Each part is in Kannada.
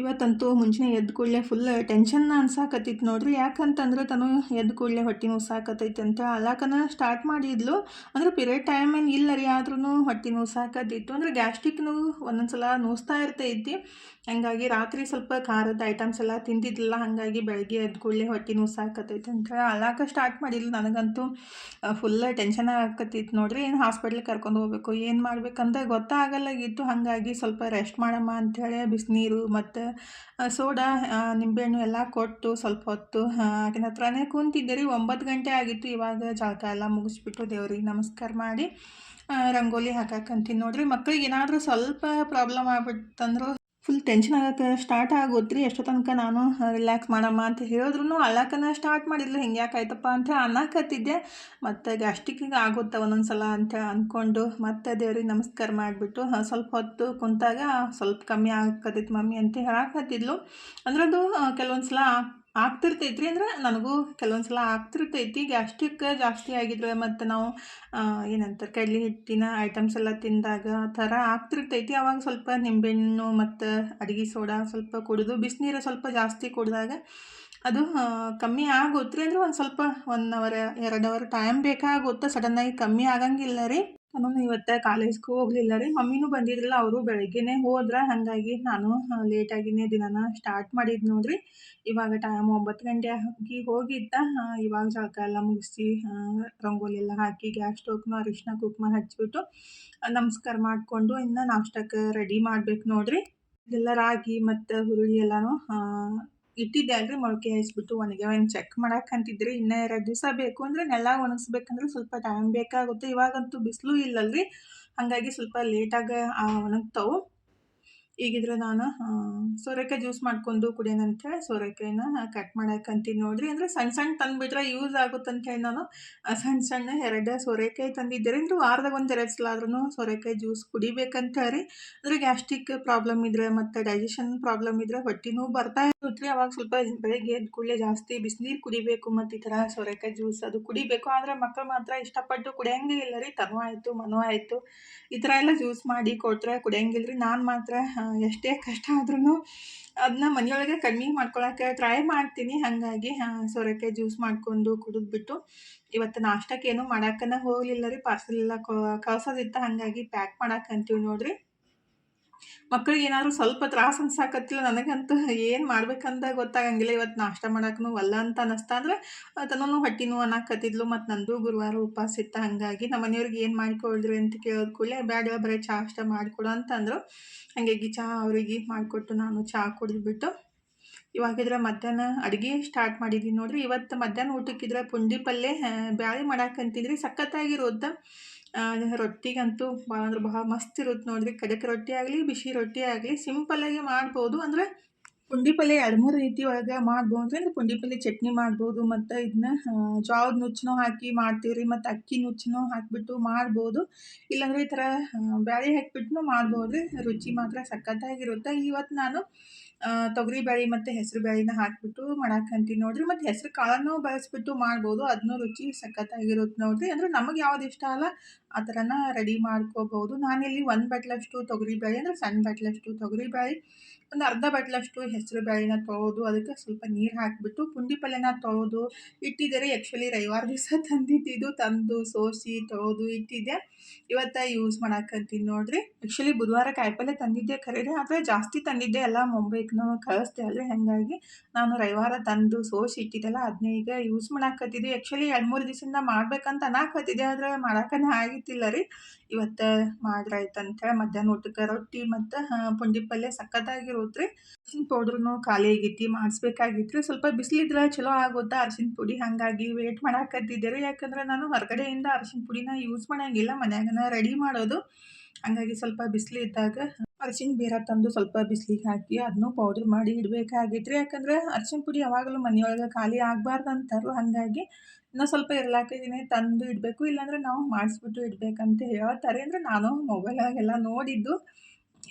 ಇವತ್ತಂತೂ ಮುಂಜಾನೆ ಎದ್ದ ಕೂಡಲೇ ಫುಲ್ ಟೆನ್ಷನ್ ಅನ್ಸಾಕತ್ತಿತ್ತು ನೋಡ್ರಿ. ಯಾಕಂತಂದ್ರೆ ತನು ಎದ್ದ ಕೂಡಲೇ ಹೊಟ್ಟೆ ನುವ್ಸಾಕತ್ತೈತೆ ಅಂತ ಅಳಕನ ಸ್ಟಾರ್ಟ್ ಮಾಡಿದ್ಲು. ಅಂದ್ರೆ ಪೀರಿಯಡ್ ಟೈಮ್ ಏನು ಇಲ್ಲ ರೀ, ಆದ್ರೂ ಹೊಟ್ಟೆ ನುವ್ಸಾಕತ್ತಿತ್ತು. ಅಂದ್ರೆ ಗ್ಯಾಸ್ಟ್ರಿಕ್ನು ಒಂದೊಂದ್ಸಲ ನುವ್ಸ್ತಾ ಇರ್ತೈತಿ. ಹಂಗಾಗಿ ರಾತ್ರಿ ಸ್ವಲ್ಪ ಖಾರದ ಐಟಮ್ಸ್ ಎಲ್ಲ ತಿಂದಿದ್ದಿಲ್ಲ, ಹಾಗಾಗಿ ಬೆಳಗ್ಗೆ ಎದ್ದ ಕೂಡಲೇ ಹೊಟ್ಟೆ ನುವ್ಸಾಕತ್ತೈತೆ ಅಂತ ಅಳಾಕ ಸ್ಟಾರ್ಟ್ ಮಾಡಿದ್ಲು. ನನಗಂತೂ ಫುಲ್ ಟೆನ್ಷನ್ ಆಗಕತ್ತಿತ್ತು ನೋಡ್ರಿ. ಏನು ಹಾಸ್ಪಿಟ್ಲಿಗೆ ಕರ್ಕೊಂಡು ಹೋಗ್ಬೇಕು, ಏನು ಮಾಡ್ಬೇಕಂತ ಗೊತ್ತಾಗಲ್ಲಾಗಿತ್ತು. ಹಾಗಾಗಿ ಸ್ವಲ್ಪ ರೆಸ್ಟ್ ಮಾಡಮ್ಮ ಅಂಥೇಳಿ ಬಿಸಿನೀರು ಮತ್ತು ಸೋಡಾ, ನಿಂಬೆಹಣ್ಣು ಎಲ್ಲ ಕೊಟ್ಟು ಸ್ವಲ್ಪ ಹೊತ್ತು ಆಕಿನ ಹತ್ರನೇ ಕುಂತಿದ್ದೆ ರೀ. 9 ಗಂಟೆ ಆಗಿತ್ತು. ಇವಾಗ ಜಳಕ ಎಲ್ಲ ಮುಗಿಸ್ಬಿಟ್ಟು ದೇವ್ರಿಗೆ ನಮಸ್ಕಾರ ಮಾಡಿ ರಂಗೋಲಿ ಹಾಕಕ್ಕಂತೀನಿ ನೋಡ್ರಿ. ಮಕ್ಳಿಗೆ ಏನಾದರೂ ಸ್ವಲ್ಪ ಪ್ರಾಬ್ಲಮ್ ಆಗ್ಬಿಟ್ಟಂದ್ರೆ ಫುಲ್ ಟೆನ್ಷನ್ ಆಗಕ್ಕೆ ಸ್ಟಾರ್ಟ್ ಆಗುತ್ತೆ ರೀ. ಎಷ್ಟೋ ತನಕ ನಾನು ರಿಲ್ಯಾಕ್ಸ್ ಮಾಡಮ್ಮ ಅಂತ ಹೇಳಿದ್ರು ಅಳ್ಳಕ್ಕನ ಸ್ಟಾರ್ಟ್ ಮಾಡಿದ್ಲು. ಹಿಂಗೆ ಯಾಕಾಯ್ತಪ್ಪ ಅಂತ ಅನ್ನಕತ್ತಿದ್ದೆ. ಮತ್ತು ಗ್ಯಾಸ್ಟ್ರಿಕ್ಕಿಗೆ ಆಗುತ್ತೆ ಒಂದೊಂದು ಸಲ ಅಂತ ಅಂದ್ಕೊಂಡು ಮತ್ತೆ ದೇವ್ರಿಗೆ ನಮಸ್ಕಾರ ಮಾಡಿಬಿಟ್ಟು ಸ್ವಲ್ಪ ಹೊತ್ತು ಕುಂತಾಗ ಸ್ವಲ್ಪ ಕಮ್ಮಿ ಆಗಕತ್ತೈತಿ ಮಮ್ಮಿ ಅಂತ ಹೇಳಕತ್ತಿದ್ಲು. ಅಂದ್ರೆ ಅದು ಕೆಲವೊಂದು ಸಲ ಆಗ್ತಿರ್ತೈತಿ ರೀ. ಅಂದ್ರೆ ನನಗೂ ಕೆಲವೊಂದು ಸಲ ಆಗ್ತಿರ್ತೈತಿ ಗ್ಯಾಸ್ಟ್ರಿಕ್ ಜಾಸ್ತಿ ಆಗಿದ್ರೆ, ಮತ್ತು ನಾವು ಏನಂತಾರೆ ಕಡ್ಲೆ ಹಿಟ್ಟಿನ ಐಟಮ್ಸ್ ಎಲ್ಲ ತಿಂದಾಗ ಆ ಥರ ಆಗ್ತಿರ್ತೈತಿ. ಅವಾಗ ಸ್ವಲ್ಪ ನಿಂಬೆಹಣ್ಣು ಮತ್ತು ಅಡುಗೆ ಸೋಡಾ ಸ್ವಲ್ಪ ಕುಡಿದು ಬಿಸಿನೀರು ಸ್ವಲ್ಪ ಜಾಸ್ತಿ ಕುಡಿದಾಗ ಅದು ಕಮ್ಮಿ ಆಗುತ್ತೆ ರೀ. ಅಂದ್ರೆ ಒಂದು ಸ್ವಲ್ಪ 1 ಅವರ್ 2 ಅವರ್ ಟೈಮ್ ಬೇಕಾಗುತ್ತೆ, ಸಡನ್ನಾಗಿ ಕಮ್ಮಿ ಆಗಂಗಿಲ್ಲ ರೀ. ನಾನು ಇವತ್ತು ಕಾಲೇಜ್ಗೆ ಹೋಗಲಿಲ್ಲ ರೀ. ಮಮ್ಮಿನೂ ಬಂದಿದ್ರಲ್ಲ, ಅವರು ಬೆಳಗ್ಗೆನೇ ಹೋದ್ರೆ. ಹಾಗಾಗಿ ನಾನು ಲೇಟಾಗಿನೇ ದಿನಾನ ಸ್ಟಾರ್ಟ್ ಮಾಡಿದ್ದು ನೋಡ್ರಿ. ಇವಾಗ ಟೈಮ್ 9 ಗಂಟೆ ಆಗಿ ಹೋಗಿದ್ದ. ಇವಾಗ ಜಳಕ ಎಲ್ಲ ಮುಗಿಸಿ ರಂಗೋಲಿ ಎಲ್ಲ ಹಾಕಿ ಗ್ಯಾಸ್ ಸ್ಟೋವ್ನ ಅರಿಶಿನ ಕುಂಕುಮ ಹಚ್ಬಿಟ್ಟು ನಮಸ್ಕಾರ ಮಾಡಿಕೊಂಡು ಇನ್ನು ನಾಷ್ಟಕ್ಕೆ ರೆಡಿ ಮಾಡ್ಬೇಕು ನೋಡ್ರಿ. ಇದೆಲ್ಲ ರಾಗಿ ಮತ್ತು ಹುರುಳಿ ಎಲ್ಲನೂ ಇಟ್ಟಿದ್ದೆ ಅಲ್ರಿ, ಮೊಳಕೆ ಹಾಯಿಸ್ಬಿಟ್ಟು ಒಣಗ್ಯಾವೇನು ಚೆಕ್ ಮಾಡಕ್ಕಂತಿದ್ರಿ. ಇನ್ನೂ 2 ದಿವಸ ಬೇಕು. ಅಂದರೆ ನೆಲ ಒಣಗಿಸ್ಬೇಕಂದ್ರೆ ಸ್ವಲ್ಪ ಟೈಮ್ ಬೇಕಾಗುತ್ತೆ. ಇವಾಗಂತೂ ಬಿಸಿಲು ಇಲ್ಲಲ್ರಿ, ಹಾಗಾಗಿ ಸ್ವಲ್ಪ ಲೇಟಾಗಿ ಒಣಗ್ತಾವೆ. ಈಗಿದ್ರೆ ನಾನು ಸೋರೆಕಾಯಿ ಜ್ಯೂಸ್ ಮಾಡ್ಕೊಂಡು ಕುಡಿಯೋಣಂತೇಳಿ ಸೋರೆಕಾಯಿನ ಕಟ್ ಮಾಡಕ್ಕಂತೀನಿ ನೋಡ್ರಿ. ಅಂದರೆ ಸಣ್ಣ ಸಣ್ಣ ತಂದುಬಿಟ್ರೆ ಯೂಸ್ ಆಗುತ್ತಂತೇಳಿ ನಾನು ಸಣ್ಣ 2 ಸೋರೆಕಾಯಿ ತಂದಿದ್ದೆ ರೀ. ಅಂದರೆ ವಾರದಾಗ 1-2 ಸಲ ಆದ್ರೂ ಸೋರೆಕಾಯಿ ಜ್ಯೂಸ್ ಕುಡಿಬೇಕಂತ ರೀ. ಅಂದರೆ ಗ್ಯಾಸ್ಟ್ರಿಕ್ ಪ್ರಾಬ್ಲಮ್ ಇದ್ರೆ ಮತ್ತು ಡೈಜೆಷನ್ ಪ್ರಾಬ್ಲಮ್ ಇದ್ರೆ ಹೊಟ್ಟೆನೂ ಬರ್ತಾ ಇರುತ್ತೆ. ಅವಾಗ ಸ್ವಲ್ಪ ಬೆಳಗ್ಗೆ ಎದ್ದ ಕೂಡಲೇ ಜಾಸ್ತಿ ಬಿಸಿನೀರು ಕುಡಿಬೇಕು ಮತ್ತು ಈ ಥರ ಸೋರೆಕಾಯಿ ಜ್ಯೂಸ್ ಅದು ಕುಡಿಬೇಕು. ಆದರೆ ಮಕ್ಕಳು ಮಾತ್ರ ಇಷ್ಟಪಟ್ಟು ಕುಡಿಯೋಂಗೇ ಇಲ್ಲ ರೀ. ತನು ಆಯಿತು ಮನು ಆಯಿತು ಈ ಥರ ಎಲ್ಲ ಜ್ಯೂಸ್ ಮಾಡಿ ಕೊಟ್ಟರೆ ಕುಡಿಯೋಂಗಿಲ್ಲ ರೀ. ನಾನು ಮಾತ್ರ ಎಷ್ಟೇ ಕಷ್ಟ ಆದ್ರೂ ಅದನ್ನ ಮನೆಯೊಳಗೆ ಕಡಿಮೆ ಮಾಡ್ಕೊಳಕ್ಕೆ ಟ್ರೈ ಮಾಡ್ತೀನಿ. ಹಾಗಾಗಿ ಸೋರೆಕಾಯಿ ಜ್ಯೂಸ್ ಮಾಡಿಕೊಂಡು ಕುಡಿದ್ಬಿಟ್ಟು ಇವತ್ತು ನಾಷ್ಟಕ್ಕೆ ಏನೂ ಮಾಡೋಕ್ಕನ ಹೋಗಲಿಲ್ಲ ರೀ. ಪಾರ್ಸಲ್ ಎಲ್ಲ ಕಳ್ಸೋದಿತ್ತು, ಹಾಗಾಗಿ ಪ್ಯಾಕ್ ಮಾಡಕ್ಕಂತೀವಿ ನೋಡ್ರಿ. ಮಕ್ಕಳಿಗೆ ಏನಾದರೂ ಸ್ವಲ್ಪ ತ್ರಾಸು ಅನ್ಸಾಕತ್ತಿಲ್ಲ. ನನಗಂತೂ ಏನು ಮಾಡ್ಬೇಕಂತ ಗೊತ್ತಾಗಂಗಿಲ್ಲ. ಇವತ್ತು ನಾಷ್ಟ ಮಾಡೋಕ್ಕೂ ಒಲ್ಲ ಅಂತ ಅನ್ನಿಸ್ತಾ. ಅಂದರೆ ತನ್ನೂ ಹೊಟ್ಟೆ ನೋವು ಅನ್ನಕತ್ತಿದ್ಲು. ಮತ್ತು ನಂದು ಗುರುವಾರ ಉಪವಾಸ ಇತ್ತು. ಹಾಗಾಗಿ ನಮ್ಮ ಮನೆಯವ್ರಿಗೆ ಏನು ಮಾಡಿಕೊಳ್ರಿ ಅಂತ ಕೇಳಿದ ಕೂಡಲೇ ಬೇಡ ಬರೀ ಚಹಾ ಅಷ್ಟೇ ಮಾಡಿಕೊಡು ಅಂತಂದರು. ಹಾಗಾಗಿ ಚಹಾ ಅವರಿಗೆ ಮಾಡಿಕೊಟ್ಟು ನಾನು ಚಹಾ ಕುಡಿದ್ಬಿಟ್ಟು ಇವಾಗಿದ್ರೆ ಮಧ್ಯಾಹ್ನ ಅಡುಗೆ ಸ್ಟಾರ್ಟ್ ಮಾಡಿದ್ದೀನಿ ನೋಡ್ರಿ. ಇವತ್ತು ಮಧ್ಯಾಹ್ನ ಊಟಕ್ಕಿದ್ರೆ ಪುಂಡಿ ಪಲ್ಯ ಬ್ಯಾಳೆ ಮಾಡಕ್ಕಂತಿದ್ರಿ. ಸಖತ್ತಾಗಿರುತ್ತೆ. ರೊಟ್ಟಿಗಂತೂ ಭಾಳ ಅಂದ್ರೆ ಭಾಳ ಮಸ್ತ್ ಇರುತ್ತೆ ನೋಡ್ರಿ. ಖಡಕ್ ರೊಟ್ಟಿ ಆಗಲಿ ಬಿಸಿ ರೊಟ್ಟಿ ಆಗಲಿ ಸಿಂಪಲ್ಲಾಗಿ ಮಾಡ್ಬೋದು. ಅಂದರೆ ಪುಂಡಿ ಪಲ್ಯ 2-3 ರೀತಿ ಒಳಗೆ ಮಾಡ್ಬೋದು. ಅಂದರೆ ಪುಂಡಿ ಪಲ್ಯ ಚಟ್ನಿ ಮಾಡ್ಬೋದು, ಮತ್ತು ಇದನ್ನ ಜೋಳದ ನುಚ್ಚನೂ ಹಾಕಿ ಮಾಡ್ತೀವಿ ರೀ, ಮತ್ತು ಅಕ್ಕಿ ನುಚ್ಚನೂ ಹಾಕಿಬಿಟ್ಟು ಮಾಡ್ಬೋದು. ಇಲ್ಲಾಂದರೆ ಈ ಥರ ಬ್ಯಾಳೆ ಹಾಕಿಬಿಟ್ಟು ಮಾಡ್ಬೋದು ರೀ. ರುಚಿ ಮಾತ್ರ ಸಖತ್ತಾಗಿರುತ್ತೆ. ಇವತ್ತು ನಾನು ತೊಗರಿ ಬೇಳೆ ಮತ್ತು ಹೆಸರು ಬೇಳೆನ ಹಾಕಿಬಿಟ್ಟು ಮಾಡಕ್ಕಂತೀನಿ ನೋಡ್ರಿ. ಮತ್ತು ಹೆಸರು ಕಾಳನ್ನು ಬಳಸ್ಬಿಟ್ಟು ಮಾಡ್ಬೋದು, ಅದನ್ನೂ ರುಚಿ ಸಖತ್ತಾಗಿರುತ್ತೆ ನೋಡ್ರಿ. ಅಂದರೆ ನಮಗೆ ಯಾವ್ದು ಇಷ್ಟ ಅಲ್ಲ ಆ ಥರನ ರೆಡಿ ಮಾಡ್ಕೋಬೋದು. ನಾನಿಲ್ಲಿ 1 ಬಟ್ಲಷ್ಟು ತೊಗರಿ ಬೇಳೆ, ಅಂದರೆ ಸಣ್ಣ ಬಟ್ಲಷ್ಟು ತೊಗರಿ ಬೇಳೆ, ಒಂದು ಅರ್ಧ ಬಟ್ಲಷ್ಟು ಹೆಸರು ಬೇಳೆನ ತೊಳೆದು ಅದಕ್ಕೆ ಸ್ವಲ್ಪ ನೀರು ಹಾಕಿಬಿಟ್ಟು ಪುಂಡಿ ಪಲ್ಯನ ತೊಳೆದು ಇಟ್ಟಿದ್ದೆ ರೀ. ಆ್ಯಕ್ಚುಲಿ ರವಿವಾರ ದಿವಸ ತಂದಿದ್ದು, ತಂದು ಸೋಸಿ ತೊಳೆದು ಇಟ್ಟಿದ್ದೆ. ಇವತ್ತು ಯೂಸ್ ಮಾಡಕ್ಕಂತೀನಿ ನೋಡ್ರಿ. ಆ್ಯಕ್ಚುಲಿ ಬುಧವಾರ ಕಾಯಿಪಲ್ಯ ತಂದಿದ್ದೆ ಖರೆ ರೀ, ಆದರೆ ಜಾಸ್ತಿ ತಂದಿದ್ದೆ ಎಲ್ಲ ಮುಂಬೈಗೆ ಕಳಿಸ್ದೆ ಅಲ್ರಿ. ಹಾಗಾಗಿ ನಾನು ರವಿವಾರ ತಂದು ಸೋಸಿ ಇಟ್ಟಿದ್ದೆಲ್ಲ ಅದನ್ನೇ ಈಗ ಯೂಸ್ ಮಾಡಕ್ಕತ್ತಿದ್ದೆ. ಆ್ಯಕ್ಚುಲಿ 2-3 ದಿವಸದಿಂದ ಮಾಡ್ಬೇಕಂತ ಅನ್ನಕತ್ತಿದ್ದೆ, ಆದರೆ ಮಾಡೋಕ್ಕನೇ ಆಗಿತ್ತಿಲ್ಲ ರೀ. ಇವತ್ತು ಮಾಡ್ರಾಯ್ತು ಅಂತೇಳಿ ಮಧ್ಯಾಹ್ನ ಊಟಕ್ಕೆ ರೊಟ್ಟಿ ಮತ್ತು ಪುಂಡಿ ಪಲ್ಯ ಸಖತ್ತಾಗಿರುತ್ತೆ ರೀ. ಅರ್ಶಿನ ಪೌಡ್ರೂ ಖಾಲಿ ಆಗೈತಿ, ಮಾಡಿಸ್ಬೇಕಾಗಿತ್ತು ರೀ. ಸ್ವಲ್ಪ ಬಿಸಿಲಿದ್ರೆ ಚಲೋ ಆಗುತ್ತೆ ಅರ್ಶಿನ ಪುಡಿ, ಹಾಗಾಗಿ ವೇಟ್ ಮಾಡಕ್ಕತ್ತಿದ್ದೆ ರೀ. ಯಾಕಂದರೆ ನಾನು ಹೊರಗಡೆಯಿಂದ ಅರ್ಶಿನ ಪುಡಿನ ಯೂಸ್ ಮಾಡೋಂಗಿಲ್ಲ, ಮನ್ಯಾಗನ ರೆಡಿ ಮಾಡೋದು. ಹಾಗಾಗಿ ಸ್ವಲ್ಪ ಬಿಸಿಲಿದ್ದಾಗ ಅರಿಶಿನ ಬೇರ ತಂದು ಸ್ವಲ್ಪ ಬಿಸಿಲಿಗೆ ಹಾಕಿ ಅದನ್ನೂ ಪೌಡ್ರ್ ಮಾಡಿ ಇಡಬೇಕಾಗಿತ್ತು ರೀ. ಯಾಕಂದರೆ ಅರಿಶಿನ ಪುಡಿ ಯಾವಾಗಲೂ ಮನೆಯೊಳಗೆ ಖಾಲಿ ಆಗಬಾರ್ದು ಅಂತಾರು. ಹಾಗಾಗಿ ಇನ್ನೂ ಸ್ವಲ್ಪ ಇರ್ಲಾಕಿದ್ದೀನಿ ತಂದು ಇಡಬೇಕು, ಇಲ್ಲಾಂದರೆ ನಾವು ಮಾಡಿಸ್ಬಿಟ್ಟು ಇಡಬೇಕಂತ ಹೇಳ್ತಾರೆ. ಅಂದರೆ ನಾನು ಮೊಬೈಲಾಗೆಲ್ಲ ನೋಡಿದ್ದು.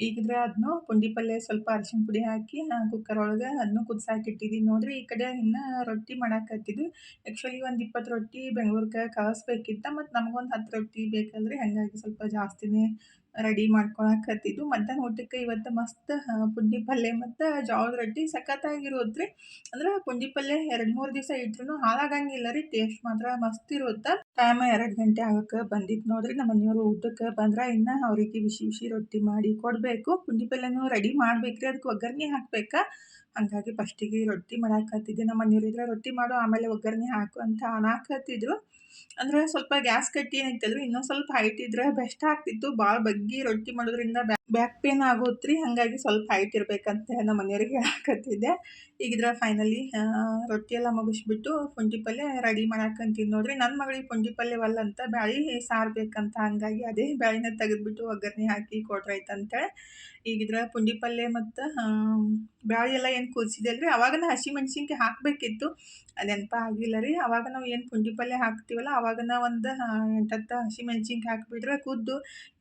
ಈಗಿದ್ರೆ ಅದನ್ನು ಪುಂಡಿ ಪಲ್ಯ ಸ್ವಲ್ಪ ಅರಿಶಿನ ಪುಡಿ ಹಾಕಿ ಕುಕ್ಕರ್ ಒಳಗೆ ಅದನ್ನು ಕುದಿಸಾಕಿಟ್ಟಿದ್ದೀನಿ ನೋಡ್ರಿ. ಈ ಕಡೆ ಇನ್ನು ರೊಟ್ಟಿ ಮಾಡಕ್ಕತ್ತಿದ್ವಿ. ಆ್ಯಕ್ಚುಲಿ ಒಂದು 20 ರೊಟ್ಟಿ ಬೆಂಗ್ಳೂರ್ಗೆ ಕಳಿಸ್ಬೇಕಿತ್ತು, ಮತ್ತು ನಮಗೊಂದು 10 ರೊಟ್ಟಿ ಬೇಕಲ್ರಿ. ಹಾಗಾಗಿ ಸ್ವಲ್ಪ ಜಾಸ್ತಿನೇ ರೆಡಿ ಮಾಡ್ಕೊಳಕತ್ತಿದ್ದು. ಮಧ್ಯಾಹ್ನ ಊಟಕ್ಕೆ ಇವತ್ತು ಮಸ್ತ್ ಪುಂಡಿ ಪಲ್ಯ ಮತ್ತು ಜೋಳದ ರೊಟ್ಟಿ ಸಖತ್ತಾಗಿರೋದು ರೀ. ಅಂದ್ರೆ ಪುಂಡಿ ಪಲ್ಯ 2-3 ದಿವಸ ಇಟ್ರೂ ಹಾಳಾಗಂಗಿಲ್ಲ ರೀ. ಟೇಸ್ಟ್ ಮಾತ್ರ ಮಸ್ತ್ ಇರುತ್ತೆ. ಟೈಮ್ 2 ಗಂಟೆ ಆಗಕ್ಕೆ ಬಂದಿತ್ತು ನೋಡ್ರಿ. ನಮ್ಮ ಮನೆಯವರು ಊಟಕ್ಕೆ ಬಂದ್ರೆ ಇನ್ನು ಅವ್ರಿಗೆ ಬಿಸಿ ಬಿಸಿ ರೊಟ್ಟಿ ಮಾಡಿ ಕೊಡಬೇಕು. ಪುಂಡಿ ಪಲ್ಯನೂ ರೆಡಿ ಮಾಡ್ಬೇಕ್ರಿ, ಅದಕ್ಕೆ ಒಗ್ಗರಣೆ ಹಾಕ್ಬೇಕಾ. ಹಂಗಾಗಿ ಫಸ್ಟಿಗೆ ರೊಟ್ಟಿ ಮಾಡಾಕತ್ತಿದ್ದೆ. ನಮ್ಮ ಮನೆಯವ್ರು ಇದ್ರೆ ರೊಟ್ಟಿ ಮಾಡು ಆಮೇಲೆ ಒಗ್ಗರಣೆ ಹಾಕು ಅಂತ ಅನ್ನಕತ್ತಿದ್ರು. ಅಂದ್ರೆ ಸ್ವಲ್ಪ ಗ್ಯಾಸ್ ಕಟ್ಟಿ ಏನೈತಲ್ರಿ, ಇನ್ನೊಂದು ಸ್ವಲ್ಪ ಹೈಟ್ ಇದ್ರೆ ಬೆಸ್ಟ್ ಆಗ್ತಿತ್ತು. ಭಾಳ ಬಗ್ಗಿ ರೊಟ್ಟಿ ಮಾಡೋದ್ರಿಂದ ಬ್ಯಾಕ್ ಪೇನ್ ಆಗೋತ್ರಿ. ಹಾಗಾಗಿ ಸ್ವಲ್ಪ ಹೈಟ್ ಇರ್ಬೇಕಂತ ನಮ್ಮ ಮನೆಯವ್ರಿಗೆ ಹೇಳಕತ್ತಿದ್ದೆ. ಈಗಿದ್ರೆ ಫೈನಲಿ ರೊಟ್ಟಿ ಎಲ್ಲ ಮುಗಿಸ್ಬಿಟ್ಟು ಪುಂಡಿ ಪಲ್ಯ ರೆಡಿ ಮಾಡಾಕಂತೀನಿ ನೋಡ್ರಿ. ನನ್ನ ಮಗಳಿಗೆ ಪುಂಡಿ ಪಲ್ಯ ಒಲ್ಲಂತ ಬ್ಯಾಳಿ ಸಾರು ಬೇಕಂತ, ಹಂಗಾಗಿ ಅದೇ ಬ್ಯಾಳಿನ ತೆಗೆದ್ಬಿಟ್ಟು ಒಗ್ಗರಣೆ ಹಾಕಿ ಕೊಟ್ರಾಯ್ತಂತೇಳಿ ಈಗಿದ್ರೆ ಪುಂಡಿ ಪಲ್ಯ ಮತ್ತು ಬ್ಯಾಳಿ ಎಲ್ಲ ಏನು ಕುದಿಸಿದೆಲ್ರಿ, ಅವಾಗನ ಹಸಿಮೆಣ್ಸಿನ್ಕಾಯಿ ಹಾಕಬೇಕಿತ್ತು. ಅದು ನೆನಪ ಆಗಿಲ್ಲ ರೀ. ಅವಾಗ ನಾವು ಏನು ಪುಂಡಿ ಪಲ್ಯ ಹಾಕ್ತೀವಲ್ಲ ಅವಾಗನ ಒಂದು 8-10 ಹಸಿಮೆಣ್ಸಿನ್ಕಾಯಿ ಹಾಕಿಬಿಟ್ರೆ ಕುದ್ದು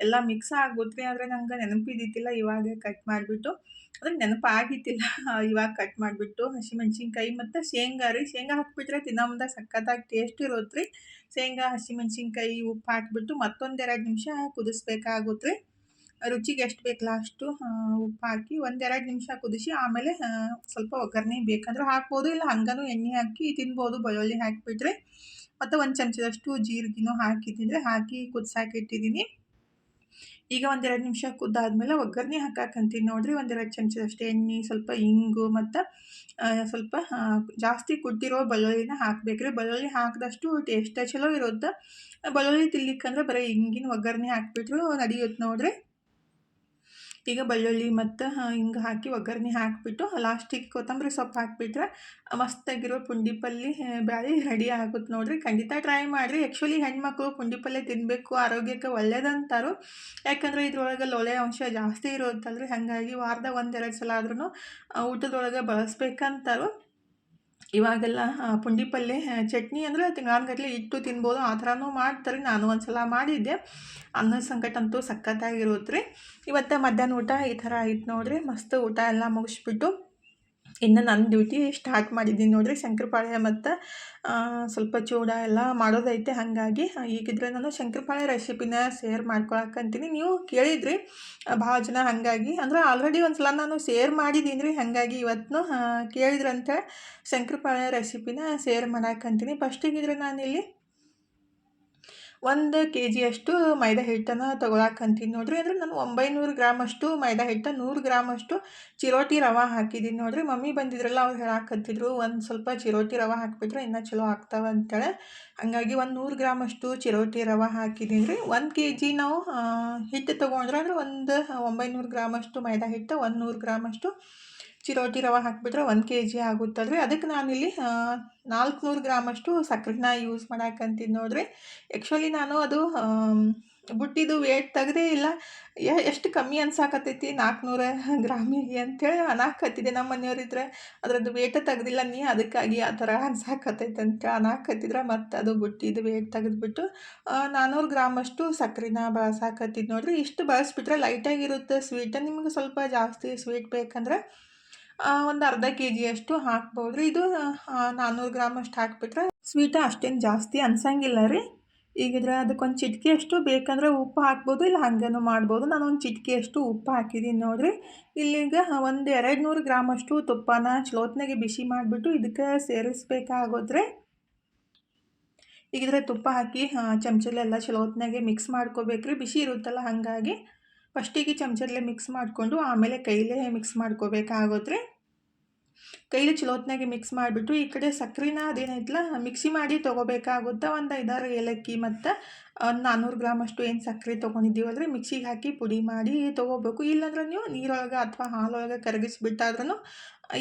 ಎಲ್ಲ ಮಿಕ್ಸ್ ಆಗ್ಬಿಟ್ರಿ. ಆದರೆ ನಂಗೆ ನೆನಪಿದ್ದಿತ್ತಿಲ್ಲ. ಇವಾಗ ಕಟ್ ಮಾಡಿಬಿಟ್ಟು ಅಂದ್ರೆ ನೆನಪಾಗಿದ್ದಿಲ್ಲ ಇವಾಗ ಕಟ್ ಮಾಡಿಬಿಟ್ಟು ಹಸಿಮೆಣ್ಸಿನ್ಕಾಯಿ ಮತ್ತು ಶೇಂಗಾ ರೀ, ಶೇಂಗಾ ಹಾಕಿಬಿಟ್ರೆ ತಿನ್ನೋ ಮುಂದೆ ಸಖತ್ತಾಗಿ ಟೇಸ್ಟ್ ಇರುತ್ತೆ ರೀ. ಶೇಂಗಾ, ಹಸಿಮೆಣ್ಸಿನ್ಕಾಯಿ, ಉಪ್ಪು ಹಾಕಿಬಿಟ್ಟು ಮತ್ತೊಂದು 2 ನಿಮಿಷ ಕುದಿಸ್ಬೇಕಾಗುತ್ತೆ ರೀ. ರುಚಿಗೆ ಎಷ್ಟು ಬೇಕಲ್ಲ ಅಷ್ಟು ಉಪ್ಪು ಹಾಕಿ 1-2 ನಿಮಿಷ ಕುದಿಸಿ ಆಮೇಲೆ ಸ್ವಲ್ಪ ಒಗ್ಗರಣೆ ಬೇಕಂದ್ರೆ ಹಾಕ್ಬೋದು, ಇಲ್ಲ ಹಂಗನೂ ಎಣ್ಣೆ ಹಾಕಿ ತಿನ್ಬೋದು. ಬೆಳ್ಳುಳ್ಳಿ ಹಾಕಿಬಿಟ್ರೆ ಮತ್ತು 1 ಚಮಚದಷ್ಟು ಜೀರಿಗೆನೂ ಹಾಕಿದ್ದೀನಿ, ಹಾಕಿ ಕುದಿಸಾಕಿಟ್ಟಿದ್ದೀನಿ. ಈಗ 1-2 ನಿಮಿಷ ಕುದ್ದಾದ್ಮೇಲೆ ಒಗ್ಗರಣೆ ಹಾಕಾಕಂತೀನಿ ನೋಡ್ರಿ. 1-2 ಚಮಚದಷ್ಟು ಎಣ್ಣೆ, ಸ್ವಲ್ಪ ಇಂಗು ಮತ್ತು ಸ್ವಲ್ಪ ಜಾಸ್ತಿ ಕುಟ್ಟಿರೋ ಬೆಳ್ಳುಳ್ಳಿನ ಹಾಕ್ಬೇಕ್ರಿ. ಬೆಳ್ಳುಳ್ಳಿ ಹಾಕಿದಷ್ಟು ಟೇಸ್ಟ್ ಚಲೋ ಇರುತ್ತೆ. ಬೆಳ್ಳುಳ್ಳಿ ತಿನ್ಲಿಕ್ಕಂದ್ರೆ ಬರೀ ಇಂಗಿನ ಒಗ್ಗರಣೆ ಹಾಕ್ಬಿಟ್ರು ನಡೆಯುತ್ತೆ ನೋಡ್ರಿ. ಈಗ ಬೆಳ್ಳುಳ್ಳಿ ಮತ್ತು ಹಿಂಗೆ ಹಾಕಿ ಒಗ್ಗರಣೆ ಹಾಕಿಬಿಟ್ಟು ಲಾಸ್ಟಿಗೆ ಕೊತ್ತಂಬರಿ ಸೊಪ್ಪು ಹಾಕಿಬಿಟ್ರೆ ಮಸ್ತಾಗಿರೋ ಪುಂಡಿ ಪಲ್ಯ ಬ್ಯಾಳಿ ರೆಡಿ ಆಗುತ್ತೆ ನೋಡ್ರಿ. ಖಂಡಿತ ಟ್ರೈ ಮಾಡಿರಿ. ಆ್ಯಕ್ಚುಲಿ ಹೆಣ್ಮಕ್ಳು ಪುಂಡಿ ಪಲ್ಯ ತಿನ್ನಬೇಕು, ಆರೋಗ್ಯಕ್ಕೆ ಒಳ್ಳೇದಂತಾರು. ಯಾಕಂದರೆ ಇದ್ರೊಳಗೆ ಲೋಳೆ ಅಂಶ ಜಾಸ್ತಿ ಇರುತ್ತಲ್ರಿ. ಹಾಗಾಗಿ ವಾರದಾಗ 1-2 ಸಲ ಆದ್ರೂ ಊಟದೊಳಗೆ ಬಳಸ್ಬೇಕಂತಾರು. ಇವಾಗೆಲ್ಲ ಪುಂಡಿ ಪಲ್ಯ ಚಟ್ನಿ ಅಂದರೆ ತಿಂಗಳಾನ್ಗಟ್ಲೆ ಇಟ್ಟು ತಿನ್ಬೋದು, ಆ ಥರನೂ ಮಾಡ್ತಾರೆ. ನಾನು ಒಂದು ಸಲ ಮಾಡಿದ್ದೆ. ಅನ್ನದ ಸಂಕಟ ಅಂತೂ ಸಖತ್ತಾಗಿರುತ್ತೆ ರೀ. ಇವತ್ತು ಮಧ್ಯಾಹ್ನ ಊಟ ಈ ಥರ ಆಯ್ತು ನೋಡ್ರಿ. ಮಸ್ತ್ ಊಟ ಎಲ್ಲ ಮುಗಿಸ್ಬಿಟ್ಟು ಇನ್ನು ನನ್ನ ಡ್ಯೂಟಿ ಸ್ಟಾರ್ಟ್ ಮಾಡಿದ್ದೀನಿ ನೋಡ್ರಿ. ಶಂಕರಪಾಳ್ಯ ಮತ್ತು ಸ್ವಲ್ಪ ಚೂಡ ಎಲ್ಲ ಮಾಡೋದೈತೆ. ಹಾಗಾಗಿ ಈಗಿದ್ರೆ ನಾನು ಶಂಕರಪಾಳ್ಯ ರೆಸಿಪಿನ ಶೇರ್ ಮಾಡ್ಕೊಳಕ್ಕಂತೀನಿ. ನೀವು ಕೇಳಿದ್ರಿ ಭಾಳ ಜನ, ಹಾಗಾಗಿ ಅಂದ್ರೆ ಆಲ್ರೆಡಿ ಒಂದು ಸಲ ನಾನು ಶೇರ್ ಮಾಡಿದ್ದೀನಿ ರೀ. ಹಾಗಾಗಿ ಇವತ್ತು ಕೇಳಿದ್ರಂತ ಶಂಕರಪಾಳ್ಯ ರೆಸಿಪಿನ ಶೇರ್ ಮಾಡಾಕಂತೀನಿ. ಫಸ್ಟಿಗಿದ್ರೆ ನಾನಿಲ್ಲಿ 1 kg ಮೈದಾ ಹಿಟ್ಟನ್ನು ತೊಗೊಳಕ್ಕಂತೀನಿ ನೋಡ್ರಿ. ಅಂದರೆ ನಾನು 900 ಗ್ರಾಮಷ್ಟು ಮೈದಾ ಹಿಟ್ಟು, 100 ಗ್ರಾಮಷ್ಟು ಚಿರೋಟಿ ರವೆ ಹಾಕಿದ್ದೀನಿ ನೋಡ್ರಿ. ಮಮ್ಮಿ ಬಂದಿದ್ರಲ್ಲ, ಅವ್ರು ಹೇಳಾಕತ್ತಿದ್ರು ಒಂದು ಸ್ವಲ್ಪ ಚಿರೋಟಿ ರವೆ ಹಾಕಿಬಿಟ್ರೆ ಇನ್ನೂ ಚಲೋ ಆಗ್ತಾವೆ ಅಂತೇಳಿ. ಹಾಗಾಗಿ 100 ಗ್ರಾಮಷ್ಟು ಚಿರೋಟಿ ರವೆ ಹಾಕಿದ್ದೀನಿ ರೀ. 1 kg ನಾವು ಹಿಟ್ಟು ತೊಗೊಂಡ್ರೆ ಅಂದರೆ 900 ಗ್ರಾಮಷ್ಟು ಮೈದಾ ಹಿಟ್ಟು, 100 ಗ್ರಾಮಷ್ಟು ಚಿರೋಟಿ ರವೆ ಹಾಕಿಬಿಟ್ರೆ 1 kg ಆಗುತ್ತಲ್ರಿ. ಅದಕ್ಕೆ ನಾನಿಲ್ಲಿ 400 ಗ್ರಾಮಷ್ಟು ಸಕ್ಕರೆನ ಯೂಸ್ ಮಾಡಾಕಂತೀನಿ ನೋಡ್ರಿ. ಆ್ಯಕ್ಚುಲಿ ನಾನು ಅದು ಬುಟ್ಟಿದು ವೇಟ್ ತೆಗ್ದೇ ಇಲ್ಲ. ಎಷ್ಟು ಕಮ್ಮಿ ಅನ್ಸಾಕತ್ತೈತಿ 400 ಗ್ರಾಮಿಗೆ ಅಂಥೇಳಿ ಅನ್ನಕತ್ತಿದ್ದೆ. ನಮ್ಮ ಮನೆಯವರಿದ್ರೆ ಅದ್ರದ್ದು ವೇಟ ತೆಗ್ದಿಲ್ಲ ನೀ, ಅದಕ್ಕಾಗಿ ಆ ಥರ ಅನ್ಸಾಕತ್ತೈತೆ ಅಂತ ಅನ್ನಕತ್ತಿದ್ರೆ ಮತ್ತು ಅದು ಬುಟ್ಟಿದು ವೇಟ್ ತೆಗೆದ್ಬಿಟ್ಟು 400 ಗ್ರಾಮಷ್ಟು ಸಕ್ಕರೆನ ಬಳಸಾಕತ್ತಿದ್ದು ನೋಡ್ರಿ. ಇಷ್ಟು ಬಳಸ್ಬಿಟ್ರೆ ಲೈಟಾಗಿರುತ್ತೆ ಸ್ವೀಟ್. ನಿಮ್ಗೆ ಸ್ವಲ್ಪ ಜಾಸ್ತಿ ಸ್ವೀಟ್ ಬೇಕಂದ್ರೆ ಒಂದು ಅರ್ಧ kg ಹಾಕ್ಬೋದು ರೀ. ಇದು 400 ಗ್ರಾಮಷ್ಟು ಹಾಕಿಬಿಟ್ರೆ ಸ್ವೀಟ ಅಷ್ಟೇನು ಜಾಸ್ತಿ ಅನ್ಸಂಗಿಲ್ಲ ರೀ. ಈಗಿದ್ರೆ ಅದಕ್ಕೊಂದು ಚಿಟಿಕೆ ಬೇಕಂದ್ರೆ ಉಪ್ಪು ಹಾಕ್ಬೋದು, ಇಲ್ಲ ಹಂಗೇನೂ ಮಾಡ್ಬೋದು. ನಾನು ಒಂದು ಚಿಟಿಕೆ ಉಪ್ಪು ಹಾಕಿದ್ದೀನಿ ನೋಡ್ರಿ. ಇಲ್ಲಿಗ 200 ಗ್ರಾಮಷ್ಟು ತುಪ್ಪನ ಚಲೋತ್ನಾಗೆ ಬಿಸಿ ಮಾಡಿಬಿಟ್ಟು ಇದಕ್ಕೆ ಸೇರಿಸ್ಬೇಕಾಗೋದ್ರೆ. ಈಗಿದ್ರೆ ತುಪ್ಪ ಹಾಕಿ ಚಮಚಲ್ಲೆಲ್ಲ ಚಲೋತ್ನಾಗೆ ಮಿಕ್ಸ್ ಮಾಡ್ಕೋಬೇಕ್ರಿ. ಬಿಸಿ ಇರುತ್ತಲ್ಲ, ಹಾಗಾಗಿ ಫಸ್ಟಿಗೆ ಚಮಚಲ್ಲೇ ಮಿಕ್ಸ್ ಮಾಡಿಕೊಂಡು ಆಮೇಲೆ ಕೈಲೇ ಮಿಕ್ಸ್ ಮಾಡ್ಕೋಬೇಕಾಗೋದ್ರಿ. ಕೈಲಿ ಚಲೋತ್ನಾಗೆ ಮಿಕ್ಸ್ ಮಾಡಿಬಿಟ್ಟು ಈ ಕಡೆ ಸಕ್ಕರೆನ ಅದೇನೈತಲ್ಲ ಮಿಕ್ಸಿ ಮಾಡಿ ತೊಗೋಬೇಕಾಗುತ್ತೆ. ಒಂದು 5-6 ಏಲಕ್ಕಿ ಮತ್ತು ಒಂದು 400 ಗ್ರಾಮಷ್ಟು ಏನು ಸಕ್ಕರೆ ತೊಗೊಂಡಿದ್ದೀವಲ್ರಿ, ಮಿಕ್ಸಿಗೆ ಹಾಕಿ ಪುಡಿ ಮಾಡಿ ತೊಗೋಬೇಕು. ಇಲ್ಲಾಂದ್ರೆ ನೀವು ನೀರೊಳಗೆ ಅಥವಾ ಹಾಲೊಳಗೆ ಕರಗಿಸ್ಬಿಟ್ಟಾದ್ರೂ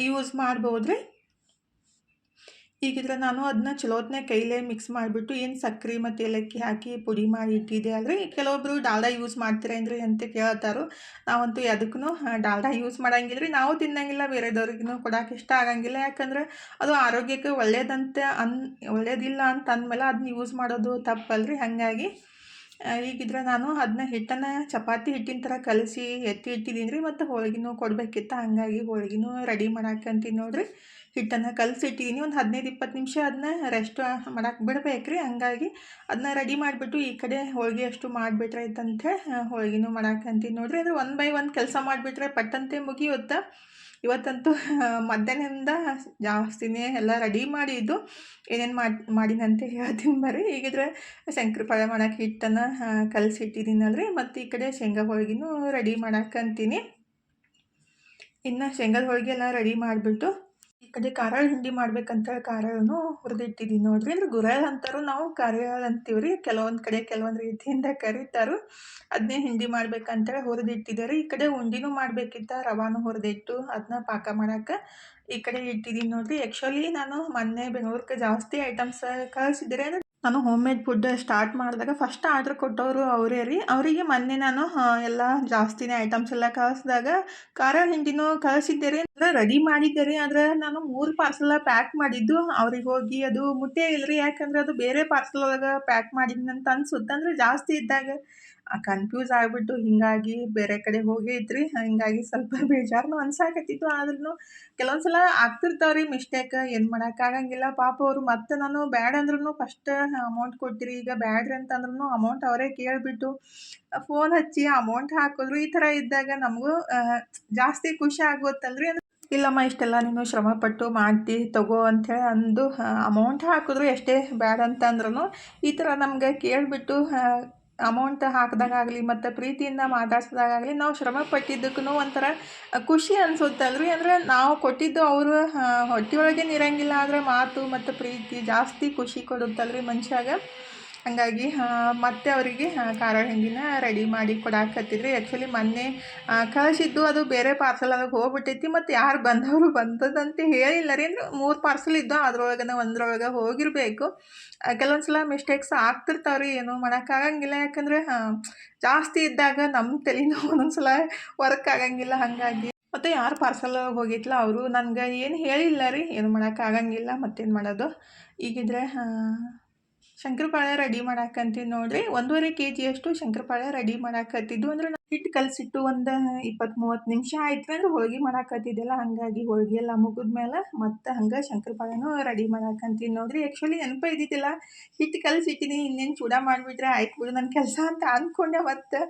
ಯೂಸ್ ಮಾಡ್ಬೋದು ರೀ. ಈಗಿದ್ರೆ ನಾನು ಅದನ್ನ ಚಲೋತ್ನಾಗ ಕೈಲೇ ಮಿಕ್ಸ್ ಮಾಡಿಬಿಟ್ಟು ಏನು ಸಕ್ಕರೆ ಮತ್ತು ಏಲಕ್ಕಿ ಹಾಕಿ ಪುಡಿ ಮಾಡಿ ಇಟ್ಟಿದ್ದೆ ಅಲ್ರಿ. ಕೆಲವೊಬ್ಬರು ಡಾಲ್ಡಾ ಯೂಸ್ ಮಾಡ್ತೀರೇನ್ರಿ ಅಂತ ಕೇಳ್ತಾರೋ. ನಾವಂತೂ ಯಾವುದಕ್ಕೂ ಡಾಲ್ಡಾ ಯೂಸ್ ಮಾಡಂಗಿಲ್ಲ ರೀ. ನಾವು ತಿನ್ನಂಗಿಲ್ಲ, ಬೇರೆದವ್ರಿಗೂ ಕೊಡೋಕೆ ಇಷ್ಟ ಆಗಂಗಿಲ್ಲ. ಯಾಕಂದ್ರೆ ಅದು ಆರೋಗ್ಯಕ್ಕೆ ಒಳ್ಳೇದಿಲ್ಲ ಅಂತ ಅಂದಮೇಲೆ ಅದನ್ನ ಯೂಸ್ ಮಾಡೋದು ತಪ್ಪಲ್ರಿ. ಹಾಗಾಗಿ ಈಗಿದ್ರೆ ನಾನು ಅದನ್ನ ಹಿಟ್ಟನ್ನು ಚಪಾತಿ ಹಿಟ್ಟಿನ ಥರ ಕಲಸಿ ಎತ್ತಿ ಇಟ್ಟಿದ್ದೀನಿ ರೀ. ಮತ್ತು ಹೋಳ್ಗಿನೂ ಕೊಡಬೇಕಿತ್ತು, ಹಾಗಾಗಿ ಹೋಳ್ಗಿನೂ ರೆಡಿ ಮಾಡಾಕಂತೀನಿ ನೋಡಿರಿ. ಹಿಟ್ಟನ್ನು ಕಲಸಿಟ್ಟಿದ್ದೀನಿ, ಒಂದು 15-20 ನಿಮಿಷ ಅದನ್ನ ರೆಸ್ಟ್ ಮಾಡಕ್ಕೆ ಬಿಡ್ಬೇಕು ರೀ. ಹಂಗಾಗಿ ಅದನ್ನ ರೆಡಿ ಮಾಡಿಬಿಟ್ಟು ಈ ಕಡೆ ಹೋಳ್ಗೆ ಅಷ್ಟು ಮಾಡಿಬಿಟ್ರೆ ಆಯ್ತಂತೆ ಹೋಳ್ಗಿನೂ ಮಾಡಾಕಂತೀನಿ ನೋಡಿರಿ. ಅಂದರೆ ಒನ್ ಬೈ ಒನ್ ಕೆಲಸ ಮಾಡಿಬಿಟ್ರೆ ಪಟ್ಟಂತೆ ಮುಗಿಯುತ್ತೆ. ಇವತ್ತಂತೂ ಮಧ್ಯಾಹ್ನದಿಂದ ಜಾಸ್ತಿನೇ ಎಲ್ಲ ರೆಡಿ ಮಾಡಿದ್ದು. ಏನೇನು ಮಾಡಿನಂತೆ ಹೇಳ್ತೀನಿ ಬರ್ರಿ. ಈಗಿದ್ರೆ ಶಂಕರಪಾಳೆ ಮಾಡೋಕೆ ಹಿಟ್ಟನ್ನು ಕಲಸಿಟ್ಟಿದ್ದೀನಲ್ರಿ. ಮತ್ತು ಈ ಕಡೆ ಶೇಂಗಾ ಹೋಳ್ಗಿನೂ ರೆಡಿ ಮಾಡಾಕಂತೀನಿ. ಇನ್ನು ಶೇಂಗಾದ ಹೋಳಿಗೆ ಎಲ್ಲ ರೆಡಿ ಮಾಡಿಬಿಟ್ಟು ಈ ಕಡೆ ಕಾರಾಳ ಹಿಂಡಿ ಮಾಡ್ಬೇಕಂತೇಳಿ ಕಾರಾಳನ್ನು ಹುರಿದಿಟ್ಟಿದ್ದೀನಿ ನೋಡ್ರಿ. ಅಂದ್ರೆ ಗುರೆಳ್ ಅಂತಾರು, ನಾವು ಕಾರಾಳ ಅಂತೀವಿ ರೀ. ಕೆಲವೊಂದು ಕಡೆ ಕೆಲವೊಂದು ರೀತಿಯಿಂದ ಕರೀತಾರು. ಅದನ್ನೇ ಹಿಂಡಿ ಮಾಡ್ಬೇಕಂತೇಳಿ ಹುರಿದಿಟ್ಟಿದ್ದೆ ರೀ. ಈ ಕಡೆ ಉಂಡಿನೂ ಮಾಡಬೇಕಿತ್ತ, ರವಾನು ಹುರಿದಿಟ್ಟು ಅದನ್ನ ಪಾಕ ಮಾಡೋಕೆ ಈ ಕಡೆ ಇಟ್ಟಿದ್ದೀನಿ ನೋಡ್ರಿ. ಆ್ಯಕ್ಚುಲಿ ನಾನು ಮೊನ್ನೆ ಬೆಂಗಳೂರಿಗೆ ಜಾಸ್ತಿ ಐಟಮ್ಸ್ ಕಳಿಸಿದ್ರೆ, ನಾನು ಹೋಮ್ ಮೇಡ್ ಫುಡ್ ಸ್ಟಾರ್ಟ್ ಮಾಡಿದಾಗ ಫಸ್ಟ್ ಆರ್ಡ್ರ್ ಕೊಟ್ಟವರು ಅವರೇ ರೀ. ಅವರಿಗೆ ಮೊನ್ನೆ ನಾನು ಎಲ್ಲ ಜಾಸ್ತಿನೇ ಐಟಮ್ಸ್ ಎಲ್ಲ ಕಳಿಸಿದಾಗ ಖಾರ ಹಿಂಡಿನೂ ಕಳಿಸಿದ್ದೆ ರೀ. ಅಂದರೆ ರೆಡಿ ಮಾಡಿದ್ದೆ ರೀ. ಆದರೆ ನಾನು 3 ಪಾರ್ಸೆಲ್ಲ ಪ್ಯಾಕ್ ಮಾಡಿದ್ದು ಅವ್ರಿಗೆ ಹೋಗಿ ಅದು ಮುಟ್ಟೇ ಇಲ್ಲ ರೀ. ಯಾಕಂದರೆ ಅದು ಬೇರೆ ಪಾರ್ಸಲ್ ಒಳಗೆ ಪ್ಯಾಕ್ ಮಾಡಿದ್ನಂತ ಅನ್ಸುತ್ತೆ. ಅಂದರೆ ಜಾಸ್ತಿ ಇದ್ದಾಗ ಕನ್ಫ್ಯೂಸ್ ಆಗಿಬಿಟ್ಟು ಹಿಂಗಾಗಿ ಬೇರೆ ಕಡೆ ಹೋಗೈತ್ರಿ. ಹಿಂಗಾಗಿ ಸ್ವಲ್ಪ ಬೇಜಾರನ್ನು ಅನ್ಸಾಕತ್ತಿತ್ತು. ಆದ್ರೂ ಕೆಲವೊಂದು ಸಲ ಆಗ್ತಿರ್ತಾವ್ರಿ ಮಿಸ್ಟೇಕ್, ಏನು ಮಾಡೋಕ್ಕಾಗಂಗಿಲ್ಲ. ಪಾಪ ಅವರು ಮತ್ತೆ ನಾನು ಬ್ಯಾಡ ಅಂದ್ರೂ ಫಸ್ಟ್ ಅಮೌಂಟ್ ಕೊಟ್ಟಿರಿ, ಈಗ ಬ್ಯಾಡ್ರಿ ಅಂತಂದ್ರೂ ಅಮೌಂಟ್ ಅವರೇ ಕೇಳಿಬಿಟ್ಟು ಫೋನ್ ಹಚ್ಚಿ ಅಮೌಂಟ್ ಹಾಕಿದ್ರು. ಈ ಥರ ಇದ್ದಾಗ ನಮಗೂ ಜಾಸ್ತಿ ಖುಷಿ ಆಗುತ್ತಲ್ರಿ. ಇಲ್ಲಮ್ಮ ಇಷ್ಟೆಲ್ಲ ನೀನು ಶ್ರಮಪಟ್ಟು ಮಾಡ್ತಿ ತಗೋ ಅಂಥೇಳಿ ಅಂದು ಅಮೌಂಟ್ ಹಾಕಿದ್ರು ಎಷ್ಟೇ ಬ್ಯಾಡ ಅಂತಂದ್ರೂ ಈ ಥರ ನಮ್ಗೆ ಕೇಳಿಬಿಟ್ಟು ಅಮೌಂಟ್ ಹಾಕಿದಾಗಲಿ ಮತ್ತು ಪ್ರೀತಿಯಿಂದ ಮಾತಾಡ್ಸಿದಾಗಲಿ ನಾವು ಶ್ರಮ ಪಟ್ಟಿದ್ದಕ್ಕೂ ಒಂಥರ ಖುಷಿ ಅನಿಸುತ್ತಲ್ರಿ. ಅಂದರೆ ನಾವು ಕೊಟ್ಟಿದ್ದು ಅವರು ಹೊಟ್ಟೆಯೊಳಗೆ ಇರಂಗಿಲ್ಲ, ಆದರೆ ಮಾತು ಮತ್ತು ಪ್ರೀತಿ ಜಾಸ್ತಿ ಖುಷಿ ಕೊಡುತ್ತಲ್ರಿ ಮನುಷ್ಯಾಗ. ಹಾಗಾಗಿ ಮತ್ತೆ ಅವರಿಗೆ ಖಾರ ಹಿಂಡಿನ ರೆಡಿ ಮಾಡಿ ಕೊಡಾಕತ್ತಿದ್ರಿ. ಆ್ಯಕ್ಚುಲಿ ಮೊನ್ನೆ ಕಳಿಸಿದ್ದು ಅದು ಬೇರೆ ಪಾರ್ಸಲ್ ಅದಕ್ಕೆ ಹೋಗ್ಬಿಟ್ಟೈತಿ. ಮತ್ತು ಯಾರು ಬಂದವರು ಬಂದದಂತೆ ಹೇಳಿಲ್ಲ ರೀ. ಅಂದರೆ 3 ಪಾರ್ಸಲ್ ಇದ್ದು ಅದ್ರೊಳಗನ ಒಂದ್ರೊಳಗೆ ಹೋಗಿರಬೇಕು. ಕೆಲವೊಂದು ಸಲ ಮಿಸ್ಟೇಕ್ಸ್ ಆಗ್ತಿರ್ತಾವ್ರಿ, ಏನೂ ಮಾಡೋಕ್ಕಾಗಂಗಿಲ್ಲ. ಯಾಕಂದರೆ ಜಾಸ್ತಿ ಇದ್ದಾಗ ನಮ್ಮ ತಲೆನೂ ಒಂದೊಂದು ಸಲ ವರ್ಕ್ ಆಗಂಗಿಲ್ಲ. ಹಾಗಾಗಿ ಮತ್ತು ಯಾರು ಪಾರ್ಸಲ್ ಹೋಗಿತ್ತಲ್ಲ ಅವರು ನನಗೆ ಏನು ಹೇಳಿಲ್ಲ ರೀ. ಏನು ಮಾಡೋಕ್ಕಾಗಂಗಿಲ್ಲ, ಮತ್ತೇನು ಮಾಡೋದು. ಈಗಿದ್ರೆ ಶಂಕರಪಾಳೆ ರೆಡಿ ಮಾಡಾಕಂತೀನಿ ನೋಡ್ರಿ. 1.5 kg ಶಂಕರಪಾಳೆ ರೆಡಿ ಮಾಡಾಕತ್ತಿದ್ದು. ಅಂದರೆ ನಾನು ಹಿಟ್ಟು ಕಲಸಿಟ್ಟು ಒಂದು 20-30 ನಿಮಿಷ ಆಯ್ತು ಅಂದ್ರೆ ಹೋಳ್ಗೆ ಮಾಡಾಕತ್ತಿದ್ದೆಲ್ಲ. ಹಾಗಾಗಿ ಹೋಳ್ಗೆ ಎಲ್ಲ ಮುಗಿದ್ಮೇಲೆ ಮತ್ತೆ ಹಂಗೆ ಶಂಕರಪಾಳೆನೂ ರೆಡಿ ಮಾಡಾಕಂತೀನಿ ನೋಡ್ರಿ. ಆ್ಯಕ್ಚುಲಿ ನೆನಪೇ ಇದ್ದಿದ್ದಿಲ್ಲ, ಹಿಟ್ಟು ಕಲಸಿಟ್ಟಿದ್ದೀನಿ, ಇನ್ನೇನು ಚೂಡ ಮಾಡಿಬಿಟ್ರೆ ಆಯ್ತು ಬಿಡು ನನ್ನ ಕೆಲಸ ಅಂತ ಅಂದ್ಕೊಂಡೆ. ಮತ್ತು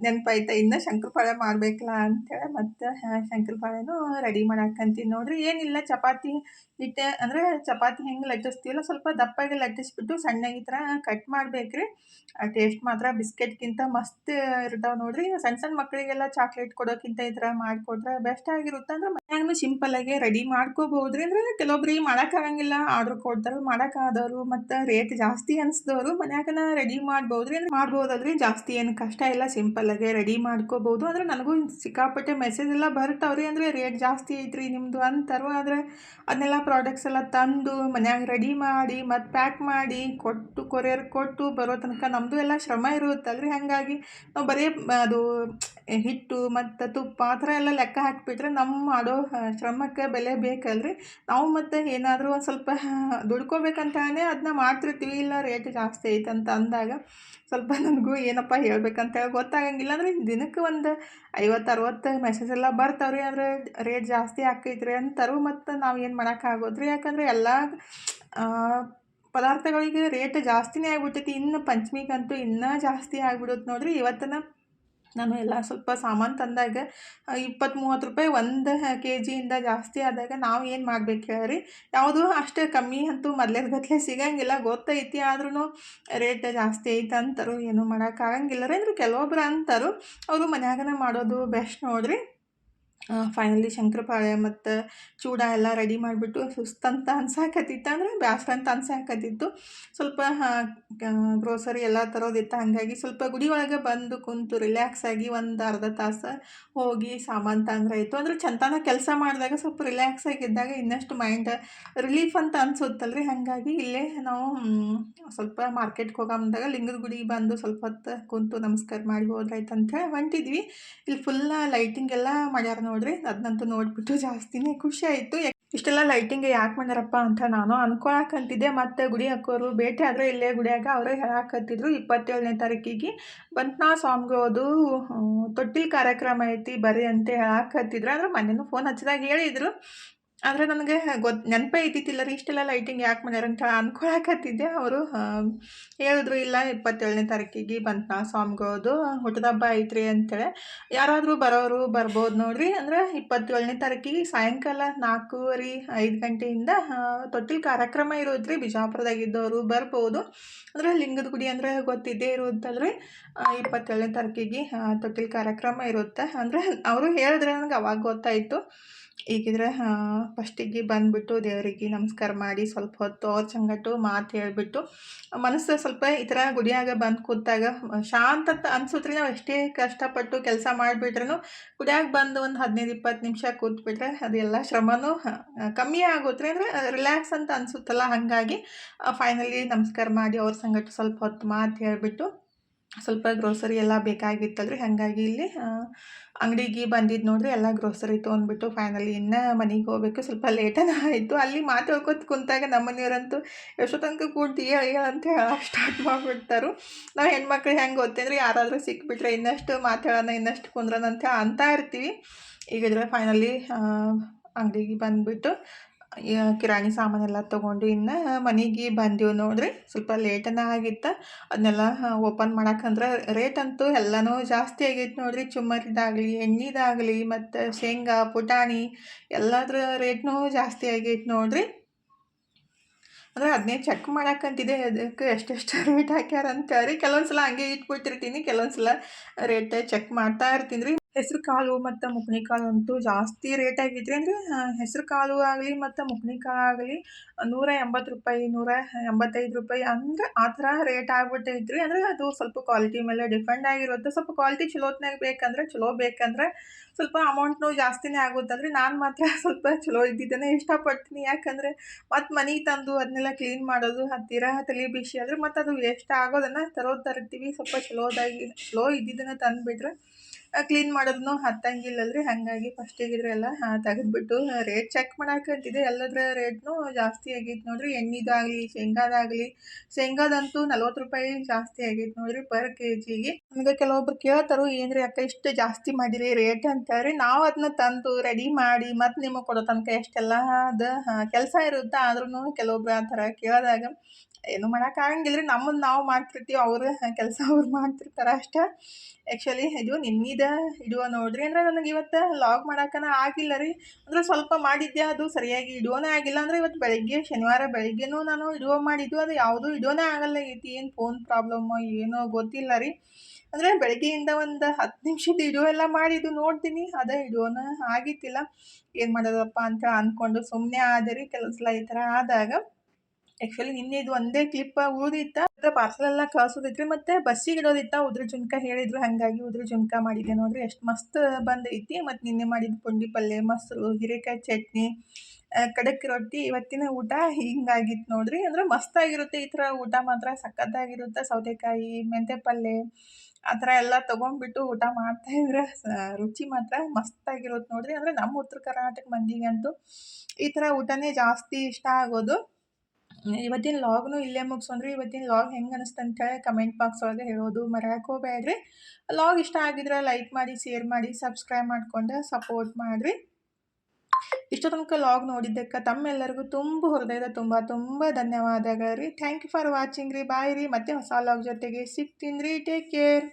ನೆನಪಾಯ್ತಾ ಇನ್ನೂ ಶಂಕರಪಾಳೆ ಮಾಡಬೇಕಲ್ಲ ಅಂತೇಳಿ ಮತ್ತೆ ಶಂಕರಪಾಳೆನೂ ರೆಡಿ ಮಾಡಾಕಂತೀನಿ ನೋಡ್ರಿ. ಏನಿಲ್ಲ, ಚಪಾತಿ ಹಿಟ್ಟೆ ಅಂದರೆ ಚಪಾತಿ ಹೆಂಗೆ ಲಟ್ಟಿಸ್ತೀವಲ್ಲ ಸ್ವಲ್ಪ ದಪ್ಪಾಗಿ ಲಟ್ಟಿಸ್ಬಿಟ್ಟು ಸಣ್ಣಗೆ ಈ ಥರ ಕಟ್ ಮಾಡ್ಬೇಕ್ರಿ. ಟೇಸ್ಟ್ ಮಾತ್ರ ಬಿಸ್ಕೆಟ್ಗಿಂತ ಮಸ್ತ್ ಇರ್ತಾವೆ ನೋಡ್ರಿ. ಸಣ್ಣ ಸಣ್ಣ ಮಕ್ಕಳಿಗೆಲ್ಲ ಚಾಕ್ಲೇಟ್ ಕೊಡೋಕ್ಕಿಂತ ಈ ಥರ ಮಾಡಿಕೊಟ್ರೆ ಬೆಸ್ಟ್ ಆಗಿರುತ್ತೆ. ಅಂದ್ರೆ ಮನ್ಯಾಗೂ ಸಿಂಪಲ್ಲಾಗಿ ರೆಡಿ ಮಾಡ್ಕೋಬೋದ್ರಿ. ಅಂದರೆ ಕೆಲವೊಬ್ರಿಗೆ ಮಾಡೋಕ್ಕಾಗಂಗಿಲ್ಲ, ಆರ್ಡ್ರ್ ಕೊಡ್ತಾರೆ. ಮಾಡೋಕ್ಕಾದವರು ಮತ್ತು ರೇಟ್ ಜಾಸ್ತಿ ಅನಿಸ್ದವರು ಮನ್ಯಾಗನ ರೆಡಿ ಮಾಡ್ಬೋದ್ರಿ. ಅಂದರೆ ಮಾಡ್ಬೋದಲ್ರಿ, ಜಾಸ್ತಿ ಏನು ಕಷ್ಟ ಇಲ್ಲ, ಸಿಂಪಲ್ಲಾಗೆ ರೆಡಿ ಮಾಡ್ಕೋಬೋದು. ಅಂದರೆ ನನಗೂ ಸಿಕ್ಕಾಪಟ್ಟೆ ಮೆಸೇಜ್ ಎಲ್ಲ ಬರ್ತಾವ್ರಿ. ಅಂದರೆ ರೇಟ್ ಜಾಸ್ತಿ ಐತ್ರಿ ನಿಮ್ಮದು ಅಂತಾರೋ. ಆದರೆ ಅದನ್ನೆಲ್ಲ ಪ್ರಾಡಕ್ಟ್ಸ್ ಎಲ್ಲ ತಂದು ಮನ್ಯಾಗ ರೆಡಿ ಮಾಡಿ ಮತ್ತು ಪ್ಯಾಕ್ ಮಾಡಿ ಕೊಟ್ಟು ಕೊರಿಯರ್ ಕೊಟ್ಟು ಬರೋ ತನಕ ನಮ್ಮದು ಎಲ್ಲ ಶ್ರಮ ಇರುತ್ತಲ್ರಿ. ಹಾಗಾಗಿ ನಾವು ಬರೀ ಅದು ಹಿಟ್ಟು ಮತ್ತು ತುಪ್ಪ ಆ ಥರ ಎಲ್ಲ ಲೆಕ್ಕ ಹಾಕಿಬಿಟ್ರೆ ನಮ್ಮ ಮಾಡೋ ಶ್ರಮಕ್ಕೆ ಬೆಲೆ ಬೇಕಲ್ರಿ. ನಾವು ಮತ್ತು ಏನಾದರೂ ಒಂದು ಸ್ವಲ್ಪ ದುಡ್ಕೋಬೇಕಂತಾನೆ ಅದನ್ನ ಮಾಡ್ತಿರ್ತೀವಿ. ಇಲ್ಲ ರೇಟ್ ಜಾಸ್ತಿ ಐತಂತ ಅಂದಾಗ ಸ್ವಲ್ಪ ನನಗೂ ಏನಪ್ಪ ಹೇಳ್ಬೇಕಂತೇಳಿ ಗೊತ್ತಾಗಂಗಿಲ್ಲ. ಅಂದರೆ ದಿನಕ್ಕೆ ಒಂದು 50-60 ಮೆಸೇಜ್ ಎಲ್ಲ ಬರ್ತಾವ್ರಿ. ಅಂದರೆ ರೇಟ್ ಜಾಸ್ತಿ ಆಕೈತ್ರಿ ಅಂತಾರು. ಮತ್ತು ನಾವು ಏನು ಮಾಡೋಕ್ಕಾಗೋದ್ರಿ. ಯಾಕಂದರೆ ಎಲ್ಲ ಪದಾರ್ಥಗಳಿಗೆ ರೇಟ್ ಜಾಸ್ತಿನೇ ಆಗಿಬಿಟ್ಟೈತಿ. ಇನ್ನು ಪಂಚಮಿಗಂತೂ ಇನ್ನೂ ಜಾಸ್ತಿ ಆಗಿಬಿಡುತ್ತೆ ನೋಡ್ರಿ. ಇವತ್ತನ ನಾನು ಎಲ್ಲ ಸ್ವಲ್ಪ ಸಾಮಾನು ತಂದಾಗ 20-30 ರೂಪಾಯಿ 1 kgಯಿಂದ ಜಾಸ್ತಿ ಆದಾಗ ನಾವು ಏನು ಮಾಡ್ಬೇಕು ಹೇಳ್ರಿ. ಯಾವುದೂ ಅಷ್ಟು ಕಮ್ಮಿ ಅಂತೂ ಮೊದಲೇದ್ಗತ್ಲೆ ಸಿಗಂಗಿಲ್ಲ, ಗೊತ್ತೈತಿ. ಆದ್ರೂ ರೇಟ್ ಜಾಸ್ತಿ ಐತೆ ಅಂತಾರು, ಏನೂ ಮಾಡೋಕ್ಕಾಗಂಗಿಲ್ಲ ರೀ. ಅಂದ್ರೆ ಕೆಲವೊಬ್ರು ಅಂತಾರು, ಅವರು ಮನ್ಯಾಗನ ಮಾಡೋದು ಬೆಸ್ಟ್ ನೋಡ್ರಿ. ಫೈನಲಿ ಶಂಕರಪಾಳೆ ಮತ್ತು ಚೂಡ ಎಲ್ಲ ರೆಡಿ ಮಾಡಿಬಿಟ್ಟು ಸುಸ್ತಂತ ಅನ್ಸಾಕತ್ತಿತ್ತು. ಅಂದರೆ ಬ್ಯಾಸ್ರ ಅಂತ ಅನ್ಸಾಕತ್ತಿತ್ತು. ಸ್ವಲ್ಪ ಗ್ರೋಸರಿ ಎಲ್ಲ ತರೋದಿತ್ತು. ಹಾಗಾಗಿ ಸ್ವಲ್ಪ ಗುಡಿ ಒಳಗೆ ಬಂದು ಕುಂತು ರಿಲ್ಯಾಕ್ಸ್ ಆಗಿ ಒಂದು ಅರ್ಧ ತಾಸು ಹೋಗಿ ಸಾಮಾನು ತಂದ್ರಾಯ್ತು. ಅಂದರೆ ಚಂತನ ಕೆಲಸ ಮಾಡಿದಾಗ ಸ್ವಲ್ಪ ರಿಲ್ಯಾಕ್ಸ್ ಆಗಿದ್ದಾಗ ಇನ್ನಷ್ಟು ಮೈಂಡ್ ರಿಲೀಫ್ ಅಂತ ಅನ್ಸುತ್ತಲ್ರಿ. ಹಾಗಾಗಿ ಇಲ್ಲೇ ನಾವು ಸ್ವಲ್ಪ ಮಾರ್ಕೆಟ್ಗೆ ಹೋಗಂದಾಗ ಲಿಂಗದ ಗುಡಿಗೆ ಬಂದು ಸ್ವಲ್ಪ ಹೊತ್ತು ಕುಂತು ನಮಸ್ಕಾರ ಮಾಡಿ ಹೋದ್ರಾಯ್ತು ಅಂಥೇಳಿ ಹೊಂಟಿದ್ವಿ. ಇಲ್ಲಿ ಫುಲ್ಲ ಲೈಟಿಂಗ್ ಎಲ್ಲ ಮಾಡ್ಯಾರ ನೋಡ್ರಿ. ಅದನ್ನಂತೂ ನೋಡಿಬಿಟ್ಟು ಜಾಸ್ತಿನೇ ಖುಷಿ ಆಯಿತು. ಇಷ್ಟೆಲ್ಲ ಲೈಟಿಂಗ್ ಯಾಕೆ ಮಾಡ್ಯಾರಪ್ಪ ಅಂತ ನಾನು ಅನ್ಕೊಳಕಂತಿದ್ದೆ. ಮತ್ತು ಗುಡಿ ಹಾಕೋರು ಭೇಟಿ ಆದರೆ ಇಲ್ಲೇ ಗುಡಿಯಾಗ ಅವರೇ ಹೇಳಾಕತ್ತಿದ್ರು 27ನೇ ತಾರೀಕಿಗೆ ಬಂಟ್ನಾ ಸ್ವಾಮಿಗಳದು ತೊಟ್ಟಿಲು ಕಾರ್ಯಕ್ರಮ ಐತಿ ಬರ್ರಿ ಅಂತ ಹೇಳಾಕತ್ತಿದ್ರು. ಅಂದ್ರೆ ಮೊನ್ನೆನೂ ಫೋನ್ ಹಚ್ಚಿದಾಗ ಹೇಳಿದ್ರು. ಆದರೆ ನನಗೆ ನೆನಪೇ ಇದ್ದಿದ್ದಿಲ್ಲ ರೀ ಇಷ್ಟೆಲ್ಲ ಲೈಟಿಂಗ್ ಯಾಕೆ ಮಾಡ್ಯಾರ ಅಂತ ಅನ್ಕೊಳಕತ್ತಿದ್ದೆ. ಅವರು ಹೇಳಿದ್ರು ಇಲ್ಲ 27ನೇ ತಾರೀಕಿಗೆ ಬಂಟ್ನಾ ಸ್ವಾಮಿಗಳದು ಹುಟ್ಟಿದಬ್ಬ ಐತ್ರಿ ಅಂತೇಳಿ. ಯಾರಾದರೂ ಬರೋರು ಬರ್ಬೋದು ನೋಡ್ರಿ. ಅಂದ್ರೆ 27ನೇ ತಾರೀಕಿಗೆ ಸಾಯಂಕಾಲ 4:30 5 ಗಂಟೆಯಿಂದ ತೊಟ್ಟಿಲು ಕಾರ್ಯಕ್ರಮ ಇರೋದ್ರಿ. ಬಿಜಾಪುರದಾಗಿದ್ದವರು ಬರ್ಬೋದು. ಅಂದ್ರೆ ಲಿಂಗದ ಗುಡಿ ಅಂದರೆ ಗೊತ್ತಿದ್ದೇ ಇರುತ್ತಲ್ರಿ. 27ನೇ ತಾರೀಕಿಗೆ ತೊಟ್ಟಿಲು ಕಾರ್ಯಕ್ರಮ ಇರುತ್ತೆ. ಅಂದರೆ ಅವರು ಹೇಳಿದ್ರೆ ನನಗೆ ಅವಾಗ ಗೊತ್ತಾಯಿತು. ಈಗಿದ್ರೆ ಫಸ್ಟಿಗೆ ಬಂದುಬಿಟ್ಟು ದೇವರಿಗೆ ನಮಸ್ಕಾರ ಮಾಡಿ ಸ್ವಲ್ಪ ಹೊತ್ತು ಅವ್ರ ಸಂಗಟ್ಟು ಮಾತು ಹೇಳಿಬಿಟ್ಟು ಮನಸ್ಸು ಸ್ವಲ್ಪ ಈ ಥರ ಗುಡಿಯಾಗ ಬಂದು ಕೂತಾಗ ಶಾಂತ ಅನ್ಸುತ್ತೆ ರೀ. ನಾವು ಎಷ್ಟೇ ಕಷ್ಟಪಟ್ಟು ಕೆಲಸ ಮಾಡಿಬಿಟ್ರೂ ಗುಡಿಯಾಗ ಬಂದು ಒಂದು 15-20 ನಿಮಿಷ ಕೂತ್ಬಿಟ್ರೆ ಅದೆಲ್ಲ ಶ್ರಮನೂ ಕಮ್ಮಿ ಆಗುತ್ತೆ ರೀ. ಅಂದರೆ ರಿಲ್ಯಾಕ್ಸ್ ಅಂತ ಅನಿಸುತ್ತಲ್ಲ. ಹಾಗಾಗಿ ಫೈನಲಿ ನಮಸ್ಕಾರ ಮಾಡಿ ಅವ್ರ ಸಂಗಟ್ಟು ಸ್ವಲ್ಪ ಹೊತ್ತು ಮಾತು ಹೇಳಿಬಿಟ್ಟು ಸ್ವಲ್ಪ ಗ್ರೋಸರಿ ಎಲ್ಲ ಬೇಕಾಗಿತ್ತಲ್ರಿ. ಹಾಗಾಗಿ ಇಲ್ಲಿ ಅಂಗಡಿಗೆ ಬಂದಿದ್ದು ನೋಡ್ರಿ. ಎಲ್ಲ ಗ್ರೋಸರಿ ತೊಗೊಂಡ್ಬಿಟ್ಟು ಫೈನಲಿ ಇನ್ನೂ ಮನೆಗೆ ಹೋಗ್ಬೇಕು. ಸ್ವಲ್ಪ ಲೇಟನ ಆಯಿತು. ಅಲ್ಲಿ ಮಾತು ಹೇಳ್ಕೊತ ಕುಂತಾಗ ನಮ್ಮ ಮನೆಯವರಂತೂ ಎಷ್ಟೋ ತನಕ ಕೂಡ್ತಿ ಹೇಳ ಅಂತ ಹೇಳಕ್ಕೆ ಸ್ಟಾರ್ಟ್ ಮಾಡಿಬಿಡ್ತಾರೆ. ನಾವು ಹೆಣ್ಮಕ್ಳು ಹೆಂಗೆ ಗೊತ್ತಂದ್ರೆ ಯಾರಾದರೂ ಸಿಕ್ಬಿಟ್ರೆ ಇನ್ನಷ್ಟು ಮಾತಾಡೋಣ ಇನ್ನಷ್ಟು ಕುಂದ್ರೋಣ ಅಂತ ಅಂತ ಇರ್ತೀವಿ. ಈಗಿದ್ರೆ ಫೈನಲಿ ಅಂಗಡಿಗೆ ಬಂದುಬಿಟ್ಟು ಕಿರಾಣಿ ಸಾಮಾನೆಲ್ಲ ತೊಗೊಂಡು ಇನ್ನು ಮನೆಗೆ ಬಂದೀವಿ ನೋಡ್ರಿ. ಸ್ವಲ್ಪ ಲೇಟನ ಆಗಿತ್ತು. ಅದನ್ನೆಲ್ಲ ಓಪನ್ ಮಾಡಕ್ಕಂದ್ರೆ ರೇಟ್ ಅಂತೂ ಎಲ್ಲನೂ ಜಾಸ್ತಿ ಆಗೈತೆ ನೋಡ್ರಿ. ಚುಮ್ಮರಿದಾಗಲಿ ಎಣ್ಣೆದಾಗಲಿ ಮತ್ತು ಶೇಂಗಾ ಪುಟಾಣಿ ಎಲ್ಲದ್ರ ರೇಟ್ನೂ ಜಾಸ್ತಿ ಆಗೈತೆ ನೋಡ್ರಿ. ಅಂದರೆ ಅದನ್ನೇ ಚೆಕ್ ಮಾಡಕ್ಕಂತಿದೆ ಅದಕ್ಕೆ ಎಷ್ಟೆಷ್ಟು ರೇಟ್ ಹಾಕ್ಯಾರ ಅಂತೇಳಿ. ಕೆಲವೊಂದು ಸಲ ಹಂಗೆ ಇಟ್ಬಿಟ್ಟಿರ್ತೀನಿ, ಕೆಲವೊಂದು ಸಲ ರೇಟ್ ಚೆಕ್ ಮಾಡ್ತಾ ಇರ್ತೀನಿ ರೀ. ಹೆಸ್ರು ಕಾಳು ಮತ್ತು ಮುಕ್ನಿ ಕಾಳು ಅಂತೂ ಜಾಸ್ತಿ ರೇಟ್ ಆಗೈತೆ ರೀ. ಅಂದರೆ ಹೆಸ್ರು ಕಾಳು ಆಗಲಿ ಮತ್ತು ಮುಕ್ನಿ ಕಾಳು ಆಗಲಿ ₹180 ₹185 ಅಂದರೆ ಆ ಥರ ರೇಟ್ ಆಗ್ಬಿಟ್ಟೈತೆ ರೀ. ಅಂದರೆ ಅದು ಸ್ವಲ್ಪ ಕ್ವಾಲಿಟಿ ಮೇಲೆ ಡಿಪೆಂಡ್ ಆಗಿರುತ್ತೆ. ಸ್ವಲ್ಪ ಕ್ವಾಲಿಟಿ ಚಲೋತ್ನಾಗ ಬೇಕಂದ್ರೆ ಸ್ವಲ್ಪ ಅಮೌಂಟ್ನೂ ಜಾಸ್ತಿನೇ ಆಗುತ್ತಲ್ರಿ. ನಾನು ಮಾತ್ರ ಸ್ವಲ್ಪ ಚಲೋ ಇದ್ದಿದ್ದನ್ನೇ ಇಷ್ಟಪಡ್ತೀನಿ. ಯಾಕಂದರೆ ಮತ್ತು ಮನೆಗೆ ತಂದು ಅದನ್ನೆಲ್ಲ ಕ್ಲೀನ್ ಮಾಡೋದು ಹತ್ತಿರ ತಲೆ ಬಿಸಿ ಆದರೆ ಮತ್ತು ಅದು ವೇಸ್ಟ್ ಆಗೋದನ್ನು ತರ್ತೀವಿ. ಸ್ವಲ್ಪ ಚಲೋ ಇದ್ದಿದ್ದನ್ನು ತಂದುಬಿಟ್ರೆ ಕ್ಲೀನ್ ಮಾಡೋದನ್ನು ಹತ್ತಂಗಿಲ್ಲಲ್ರಿ. ಹಾಗಾಗಿ ಫಸ್ಟಿಗಿದ್ರೆ ಎಲ್ಲ ತೆಗೆದ್ಬಿಟ್ಟು ರೇಟ್ ಚೆಕ್ ಮಾಡಕ್ಕಂತಿದೆ. ಎಲ್ಲದರ ರೇಟ್ನೂ ಜಾಸ್ತಿ ಆಗೈತೆ ನೋಡ್ರಿ. ಎಣ್ಣೆದಾಗಲಿ ಶೇಂಗಾದಂತೂ ₹40 ಜಾಸ್ತಿ ಆಗೈತೆ ನೋಡ್ರಿ ಪರ್ ಕೆಜಿಗೆ. ನಮಗೆ ಕೆಲವೊಬ್ರು ಕೇಳ್ತಾರೆ ಏನ್ರಿ ಅಕ್ಕ ಇಷ್ಟು ಜಾಸ್ತಿ ಮಾಡಿರಿ ರೇಟ್ ಅಂತೇಳಿ. ನಾವು ಅದನ್ನ ತಂದು ರೆಡಿ ಮಾಡಿ ಮತ್ತು ನಿಮಗೆ ಕೊಡೋ ತನಕ ಎಷ್ಟೆಲ್ಲ ಅದು ಕೆಲಸ ಇರುತ್ತೆ. ಆದ್ರೂ ಕೆಲವೊಬ್ರು ಆ ಥರ ಕೇಳಿದಾಗ ಏನು ಮಾಡೋಕ್ಕಾಗಂಗಿಲ್ಲ ರೀ. ನಮ್ಮನ್ನು ನಾವು ಮಾಡ್ತಿರ್ತೀವಿ, ಅವರು ಕೆಲಸ ಅವ್ರು ಮಾಡ್ತಿರ್ತಾರೆ ಅಷ್ಟೇ. ಆ್ಯಕ್ಚುಲಿ ಇದು ನಿನ್ನಿದ ಇಡುವ ನೋಡ್ರಿ. ಅಂದರೆ ನನಗೆ ಇವತ್ತು ಲಾಗ್ ಮಾಡೋಕ್ಕನ ಆಗಿಲ್ಲ ರೀ. ಅಂದರೆ ಸ್ವಲ್ಪ ಮಾಡಿದ್ದೆ ಅದು ಸರಿಯಾಗಿ ಇಡುವನೇ ಆಗಿಲ್ಲ. ಅಂದರೆ ಇವತ್ತು ಬೆಳಗ್ಗೆ ಶನಿವಾರ ಬೆಳಗ್ಗೆನೂ ನಾನು ಇಡುವ ಮಾಡಿದ್ದು ಅದು ಯಾವುದೂ ಇಡುವನೇ ಆಗಲ್ಲಾಗೈತಿ. ಏನು ಫೋನ್ ಪ್ರಾಬ್ಲಮ್ಮೋ ಏನೋ ಗೊತ್ತಿಲ್ಲ ರೀ. ಅಂದರೆ ಬೆಳಗ್ಗೆಯಿಂದ ಒಂದು 10 ನಿಮಿಷದ ವಿಡಿಯೋ ಎಲ್ಲ ಮಾಡಿದ್ದು ನೋಡ್ತೀನಿ, ಅದೇ ವಿಡಿಯೋನ ಆಗಿತ್ತಿಲ್ಲ. ಏನು ಮಾಡೋದಪ್ಪ ಅಂತ ಅಂದ್ಕೊಂಡು ಸುಮ್ಮನೆ ಆದೆ ರೀ. ಕೆಲವು ಸಲ ಈ ಥರ ಆದಾಗ ಆ್ಯಕ್ಚುಲಿ ನಿನ್ನೆ ಇದು ಒಂದೇ ಕ್ಲಿಪ್ ಉಳಿದಿತ್ತ. ಪಾರ್ಸಲ್ ಎಲ್ಲ ಕಳ್ಸೋದಿತ್ತು ರೀ. ಮತ್ತು ಬಸ್ಸಿಗೆ ಇಡೋದಿತ್ತ. ಉದ್ರ ಜುನ್ಕ ಹೇಳಿದ್ರು, ಹಾಗಾಗಿ ಉದ್ರ ಜುನ್ಕ ಮಾಡಿದ್ದೆ ನೋಡ್ರಿ. ಎಷ್ಟು ಮಸ್ತ್ ಬಂದೈತಿ. ಮತ್ತು ನಿನ್ನೆ ಮಾಡಿದ ಪುಂಡಿ ಪಲ್ಯ, ಮೊಸರು, ಹೀರೆಕಾಯಿ ಚಟ್ನಿ, ಕಡಕ್ ರೊಟ್ಟಿ. ಇವತ್ತಿನ ಊಟ ಹಿಂಗಾಗಿತ್ತು ನೋಡ್ರಿ. ಅಂದರೆ ಮಸ್ತಾಗಿರುತ್ತೆ ಈ ಥರ ಊಟ ಮಾತ್ರ ಸಖತ್ತಾಗಿರುತ್ತೆ. ಸೌತೆಕಾಯಿ ಮೆಂತ್ಯ ಪಲ್ಯ ಆ ಥರ ಎಲ್ಲ ತೊಗೊಂಡ್ಬಿಟ್ಟು ಊಟ ಮಾಡ್ತಾಯಿದ್ರೆ ರುಚಿ ಮಾತ್ರ ಮಸ್ತಾಗಿರುತ್ತೆ ನೋಡ್ರಿ. ಅಂದರೆ ನಮ್ಮ ಉತ್ತರ ಕರ್ನಾಟಕ ಮಂದಿಗಂತೂ ಈ ಥರ ಊಟನೇ ಜಾಸ್ತಿ ಇಷ್ಟ ಆಗೋದು. ಇವತ್ತಿನ ಲಾಗ್ನು ಇಲ್ಲೇ ಮುಗಿಸೋಣ್ರಿ. ಇವತ್ತಿನ ಲಾಗ್ ಹೆಂಗೆ ಅನಿಸ್ತು ಅಂತೇಳಿ ಕಮೆಂಟ್ ಬಾಕ್ಸ್ ಒಳಗೆ ಹೇಳೋದು ಮರೆಯೋಕೆ ಹೋಗಬೇಡ್ರಿ. ಲಾಗ್ ಇಷ್ಟ ಆಗಿದ್ರೆ ಲೈಕ್ ಮಾಡಿ, ಶೇರ್ ಮಾಡಿ, ಸಬ್ಸ್ಕ್ರೈಬ್ ಮಾಡ್ಕೊಂಡು ಸಪೋರ್ಟ್ ಮಾಡಿರಿ. ಇಷ್ಟು ತನಕ ಲಾಗ್ ನೋಡಿದ್ದಕ್ಕೆ ತಮ್ಮೆಲ್ಲರಿಗೂ ಹೃದಯದ ತುಂಬ ಧನ್ಯವಾದಗಳು ರೀ. ಥ್ಯಾಂಕ್ ಯು ಫಾರ್ ವಾಚಿಂಗ್ ರೀ. ಬಾಯ್ ರೀ. ಮತ್ತೆ ಹೊಸ ಲಾಗ್ ಜೊತೆಗೆ ಸಿಗ್ತೀನಿ ರೀ. Take care.